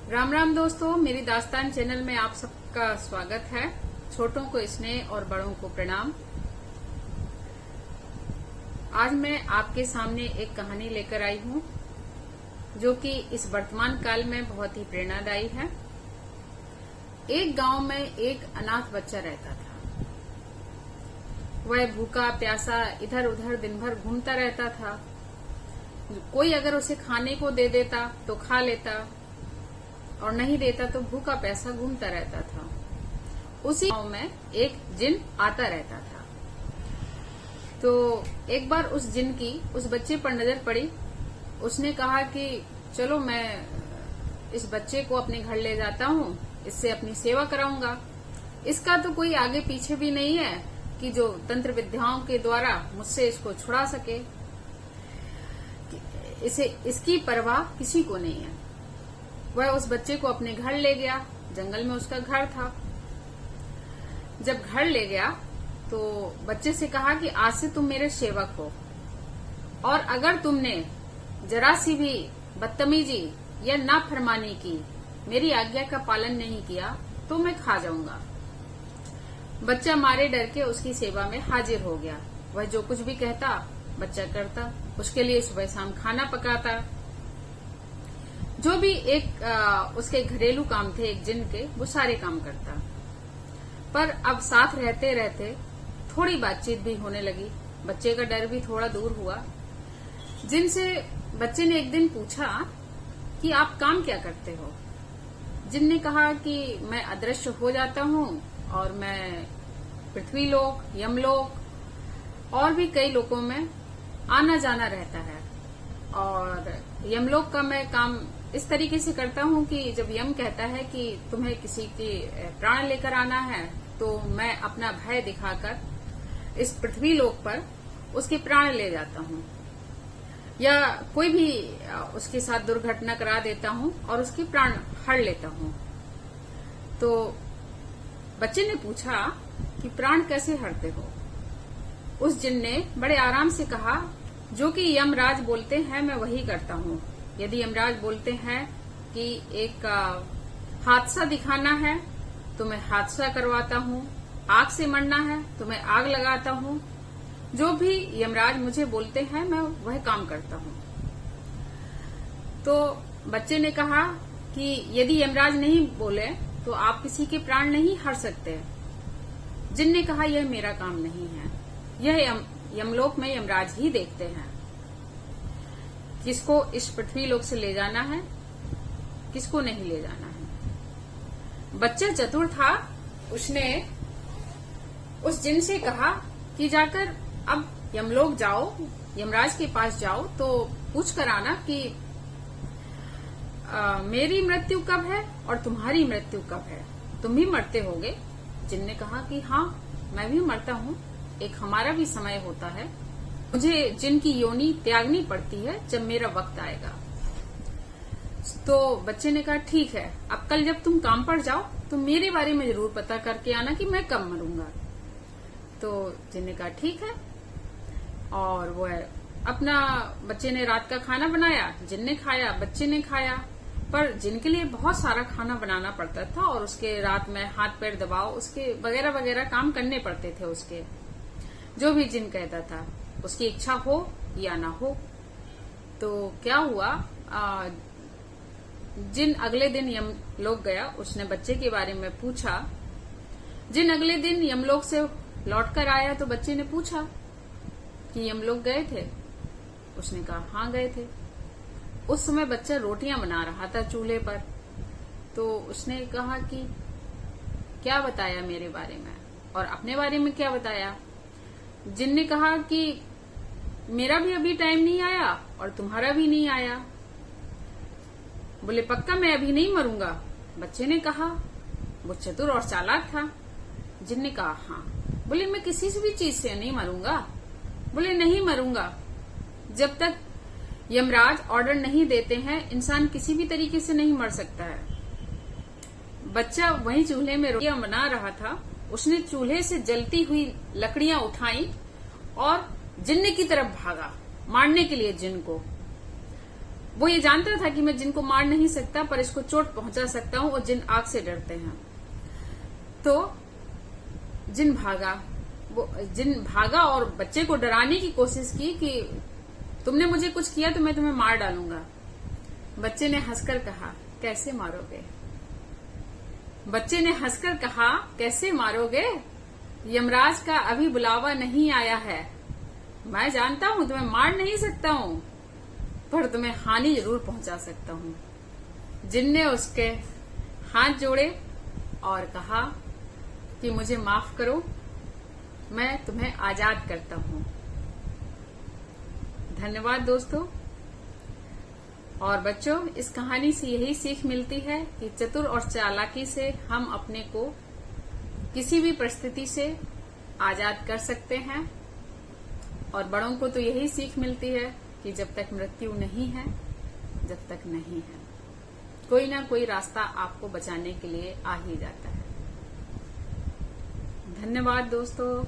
राम राम दोस्तों, मेरी दास्तान चैनल में आप सबका स्वागत है। छोटों को स्नेह और बड़ों को प्रणाम। आज मैं आपके सामने एक कहानी लेकर आई हूँ जो कि इस वर्तमान काल में बहुत ही प्रेरणादायी है। एक गांव में एक अनाथ बच्चा रहता था। वह भूखा प्यासा इधर उधर दिन भर घूमता रहता था। कोई अगर उसे खाने को दे देता तो खा लेता और नहीं देता तो भूखा प्यासा घूमता रहता था। उसी गांव में एक जिन आता रहता था। तो एक बार उस जिन की उस बच्चे पर नजर पड़ी। उसने कहा कि चलो मैं इस बच्चे को अपने घर ले जाता हूँ, इससे अपनी सेवा कराऊंगा। इसका तो कोई आगे पीछे भी नहीं है कि जो तंत्र विद्याओं के द्वारा मुझसे इसको छुड़ा सके। इसकी परवाह किसी को नहीं है। वह उस बच्चे को अपने घर ले गया। जंगल में उसका घर था। जब घर ले गया तो बच्चे से कहा कि आज से तुम मेरे सेवक हो, और अगर तुमने जरा सी भी बदतमीजी या नाफरमानी की, मेरी आज्ञा का पालन नहीं किया तो मैं खा जाऊंगा। बच्चा मारे डर के उसकी सेवा में हाजिर हो गया। वह जो कुछ भी कहता बच्चा करता। उसके लिए सुबह शाम खाना पकाता। जो भी उसके घरेलू काम थे एक जिन के, वो सारे काम करता। पर अब साथ रहते रहते थोड़ी बातचीत भी होने लगी। बच्चे का डर भी थोड़ा दूर हुआ। जिनसे बच्चे ने एक दिन पूछा कि आप काम क्या करते हो। जिन ने कहा कि मैं अदृश्य हो जाता हूँ और मैं पृथ्वी लोक, यमलोक और भी कई लोकों में आना जाना रहता है। और यमलोक का मैं काम इस तरीके से करता हूँ कि जब यम कहता है कि तुम्हें किसी की प्राण लेकर आना है तो मैं अपना भय दिखाकर इस पृथ्वी लोक पर उसके प्राण ले जाता हूँ, या कोई भी उसके साथ दुर्घटना करा देता हूँ और उसके प्राण हड़ लेता हूँ। तो बच्चे ने पूछा कि प्राण कैसे हड़ते हो। उस जिन ने बड़े आराम से कहा, जो कि यमराज बोलते हैं मैं वही करता हूँ। यदि यमराज बोलते हैं कि एक हादसा दिखाना है तो मैं हादसा करवाता हूँ, आग से मरना है तो मैं आग लगाता हूँ। जो भी यमराज मुझे बोलते हैं मैं वह काम करता हूँ। तो बच्चे ने कहा कि यदि यमराज नहीं बोले तो आप किसी के प्राण नहीं हर सकते। जिन ने कहा यह मेरा काम नहीं है, यह यमलोक में यमराज ही देखते हैं किसको इस पृथ्वी लोक से ले जाना है, किसको नहीं ले जाना है। बच्चा चतुर था। उसने उस जिन से कहा कि जाकर अब यमलोक जाओ, यमराज के पास जाओ तो पूछ कर आना कि मेरी मृत्यु कब है और तुम्हारी मृत्यु कब है, तुम भी मरते होगे। जिन ने कहा कि हाँ मैं भी मरता हूँ, एक हमारा भी समय होता है, मुझे जिनकी योनि त्यागनी पड़ती है जब मेरा वक्त आएगा। तो बच्चे ने कहा ठीक है, अब कल जब तुम काम पर जाओ तो मेरे बारे में जरूर पता करके आना कि मैं कब मरूंगा। तो जिन ने कहा ठीक है। और वो अपना बच्चे ने रात का खाना बनाया। जिन ने खाया, बच्चे ने खाया। पर जिनके लिए बहुत सारा खाना बनाना पड़ता था और उसके रात में हाथ पैर दबाओ, उसके वगैरह वगैरह काम करने पड़ते थे उसके। जो भी जिन कहता था, उसकी इच्छा हो या ना हो। तो क्या हुआ, जिन अगले दिन यमलोक गया। उसने बच्चे के बारे में पूछा। जिन अगले दिन यमलोक से लौटकर आया तो बच्चे ने पूछा कि यमलोक गए थे। उसने कहा हाँ गए थे। उस समय बच्चा रोटियां बना रहा था चूल्हे पर। तो उसने कहा कि क्या बताया मेरे बारे में और अपने बारे में क्या बताया। जिन ने कहा कि मेरा भी अभी टाइम नहीं आया और तुम्हारा भी नहीं आया। बोले पक्का मैं अभी नहीं मरूंगा। बच्चे ने कहा, वो चतुर और चालाक था। जिन ने कहा हाँ। बोले मैं किसी से भी चीज से नहीं मरूंगा। बोले नहीं मरूंगा, जब तक यमराज ऑर्डर नहीं देते हैं इंसान किसी भी तरीके से नहीं मर सकता है। बच्चा वहीं चूल्हे में रोटियां बना रहा था। उसने चूल्हे से जलती हुई लकड़ियां उठाई और जिन्न की तरफ भागा मारने के लिए जिन को। वो ये जानता था कि मैं जिन को मार नहीं सकता पर इसको चोट पहुंचा सकता हूं, और जिन आग से डरते हैं। तो जिन भागा और बच्चे को डराने की कोशिश की कि तुमने मुझे कुछ किया तो मैं तुम्हें मार डालूंगा। बच्चे ने हंसकर कहा, कैसे मारोगे? बच्चे ने हंसकर कहा, कैसे मारोगे? यमराज का अभी बुलावा नहीं आया है। मैं जानता हूं तुम्हें मार नहीं सकता हूं, पर तुम्हें हानि जरूर पहुंचा सकता हूं। जिन ने उसके हाथ जोड़े और कहा कि मुझे माफ करो, मैं तुम्हें आजाद करता हूं। धन्यवाद दोस्तों। और बच्चों, इस कहानी से यही सीख मिलती है कि चतुर और चालाकी से हम अपने को किसी भी परिस्थिति से आजाद कर सकते हैं। और बड़ों को तो यही सीख मिलती है कि जब तक मृत्यु नहीं है, जब तक नहीं है, कोई ना कोई रास्ता आपको बचाने के लिए आ ही जाता है। धन्यवाद दोस्तों।